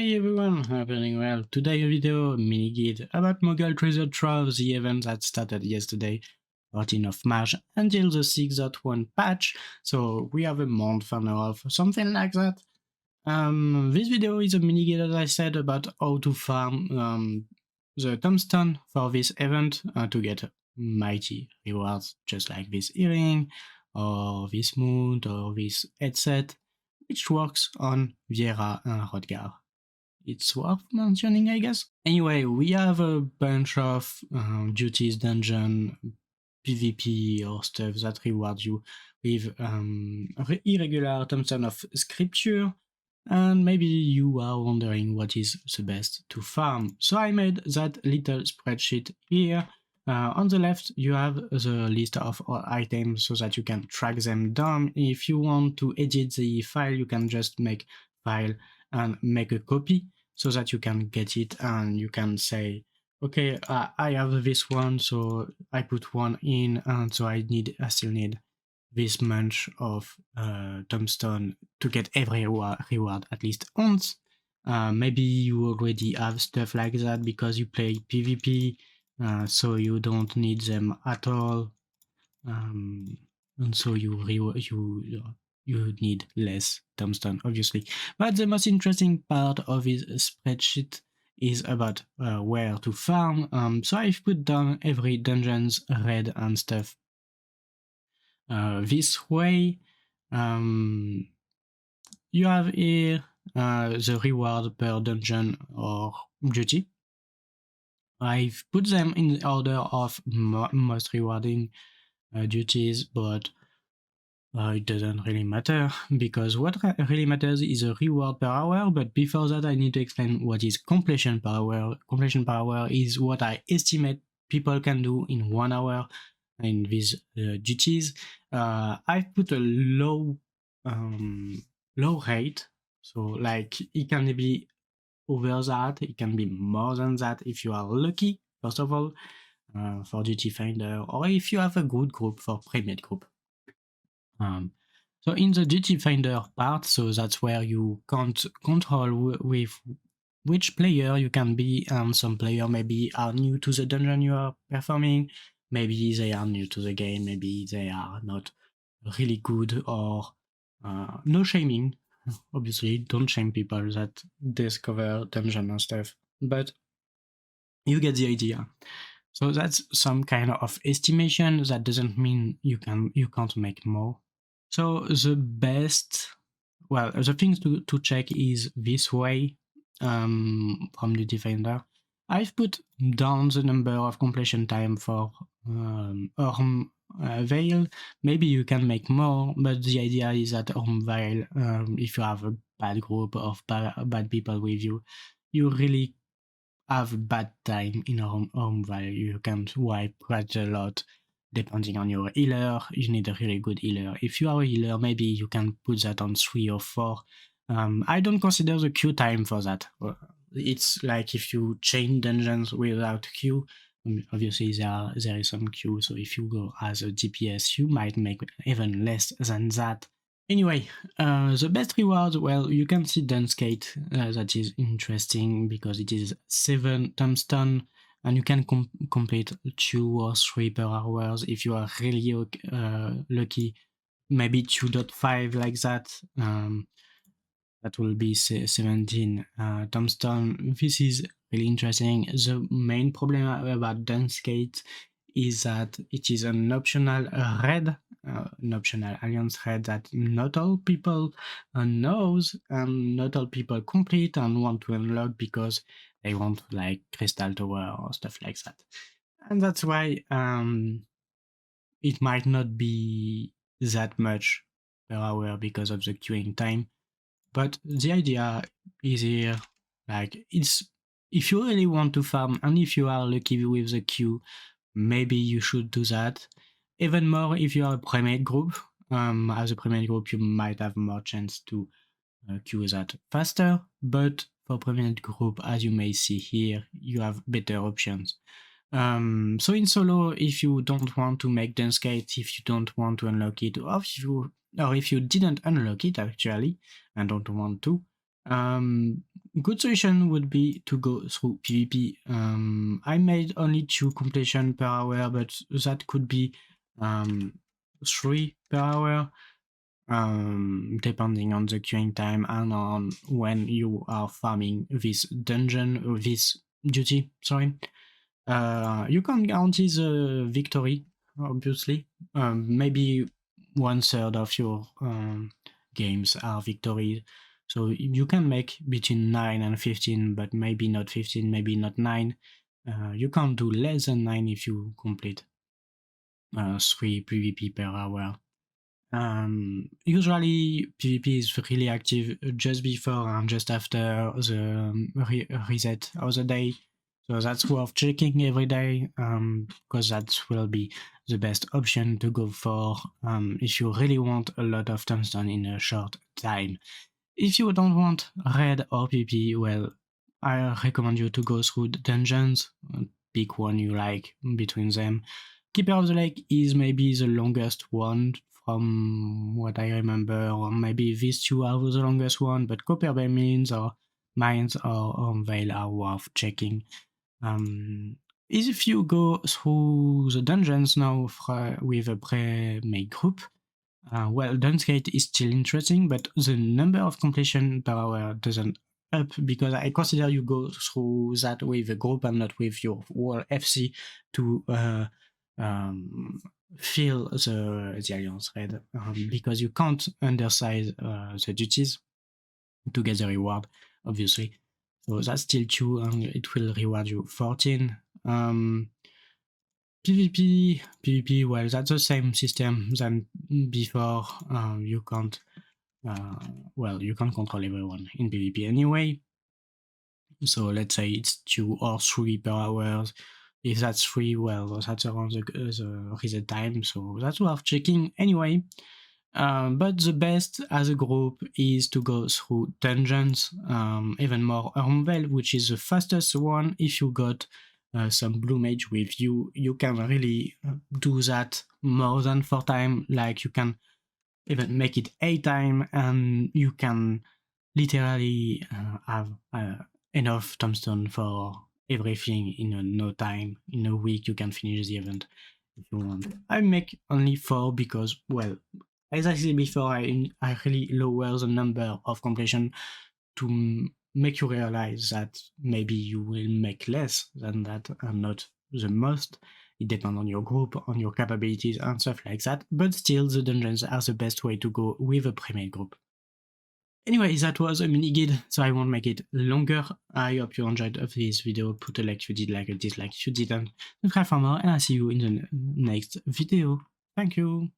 Hey everyone, happening well. Today a video mini guide about Moogle Treasure Trove, the event that started yesterday, 14th of March, until the 6.1 patch. So we have a month and a half, something like that. This video is a mini guide, as I said, about how to farm the tombstone for this event to get mighty rewards, just like this earring, or this moon, or this headset, which works on Qyorria and Rodgar. It's worth mentioning, I guess. Anyway, we have a bunch of duties, dungeon, PvP, or stuff that rewards you with irregular tombstone of scripture, and maybe you are wondering what is the best to farm. So I made that little spreadsheet here. On the left, you have the list of all items so that you can track them down. If you want to edit the file, you can just make file and make a copy so that you can get it and you can say, okay, I have this one, so I put one in, and so I still need this much of tombstone to get every reward at least once. Maybe you already have stuff like that because you play PvP, so you don't need them at all, and so you need less tombstone, obviously. But the most interesting part of this spreadsheet is about where to farm. So I've put down every dungeon's raid and stuff this way. You have here the reward per dungeon or duty. I've put them in the order of most rewarding duties, but it doesn't really matter, because what really matters is a reward per hour. But before that, I need to explain what is completion per hour. Completion per hour is what I estimate people can do in 1 hour in these duties. I've put a low rate, so like it can be over that, it can be more than that if you are lucky, first of all, for duty finder, or if you have a good group for premium group. So in the duty finder part, so that's where you can't control with which player you can be, and some player maybe are new to the dungeon you are performing, maybe they are new to the game, maybe they are not really good, or no shaming, obviously, don't shame people that discover dungeon and stuff, but you get the idea. So that's some kind of estimation. That doesn't mean you can't make more. So the best, well, the thing to check is this way, from the Defender. I've put down the number of completion time for Veil. Maybe you can make more, but the idea is that Veil, if you have a bad group of bad people with you, you really have bad time in home Veil. You can wipe quite a lot. Depending on your healer, you need a really good healer. If you are a healer, maybe you can put that on 3 or 4. I don't consider the queue time for that. It's like if you chain dungeons without queue, obviously there is some queue, so if you go as a DPS, you might make even less than that. Anyway, the best reward, well, you can see Dunskate, that is interesting because it is 7 tombstone, and you can complete 2 or 3 per hours if you are really lucky, maybe 2.5 like that. That will be 17 tombstone. This is really interesting. The main problem about Dunskate is that it is an optional raid, an optional alliance raid that not all people knows, and not all people complete and want to unlock because they want like Crystal Tower or stuff like that. And that's why it might not be that much per hour because of the queuing time. But the idea is here, like, it's, if you really want to farm and if you are lucky with the queue, maybe you should do that. Even more if you are a primate group. As a primate group, you might have more chance to queue that faster, but for primate group, as you may see here, you have better options. So in solo, if you don't want to make Dunskate, if you don't want to unlock it, or if you didn't unlock it actually and don't want to, Good solution would be to go through PvP. I made only 2 completion per hour, but that could be 3 per hour, depending on the queuing time and on when you are farming this dungeon or this duty. Sorry. You can't guarantee the victory, obviously. Maybe 1/3 of your games are victories. So you can make between 9 and 15, but maybe not 15, maybe not 9. You can't do less than 9 if you complete 3 PvP per hour. Usually PvP is really active just before and just after the reset of the day. So that's worth checking every day, because that will be the best option to go for if you really want a lot of tombstone in a short time. If you don't want red or PP, well, I recommend you to go through the dungeons, pick one you like between them. Keeper of the Lake is maybe the longest one from what I remember, or maybe these two are the longest one, but Copper Bay Mines or Vale are worth checking. If you go through the dungeons now with a pre-made group, well, Dunsgate is still interesting, but the number of completion per hour doesn't up because I consider you go through that with a group and not with your whole FC to fill the Alliance raid, because you can't undersize the duties to get the reward, obviously. So that's still 2 and it will reward you 14. PvP, well, that's the same system than before. You can't, you can't control everyone in PvP anyway. So let's say it's 2 or 3 per hour. If that's 3, well, that's around the reset time, so that's worth checking anyway. But the best as a group is to go through dungeons, even more Vale, which is the fastest one. If you got some blue mage with you, you can really do that more than 4 times. Like you can even make it 8 times, and you can literally have enough tombstone for everything in no time. In a week, you can finish the event if you want. I make only 4 because, well, as I said before, I really lower the number of completion to make you realize that maybe you will make less than that and not the most. It depends on your group, on your capabilities and stuff like that, but still the dungeons are the best way to go with a pre-made group. Anyway, that was a mini guide, so I won't make it longer. I hope you enjoyed this video. Put a like if you did, like a dislike if you didn't. Subscribe for more, and I'll see you in the next video. Thank you!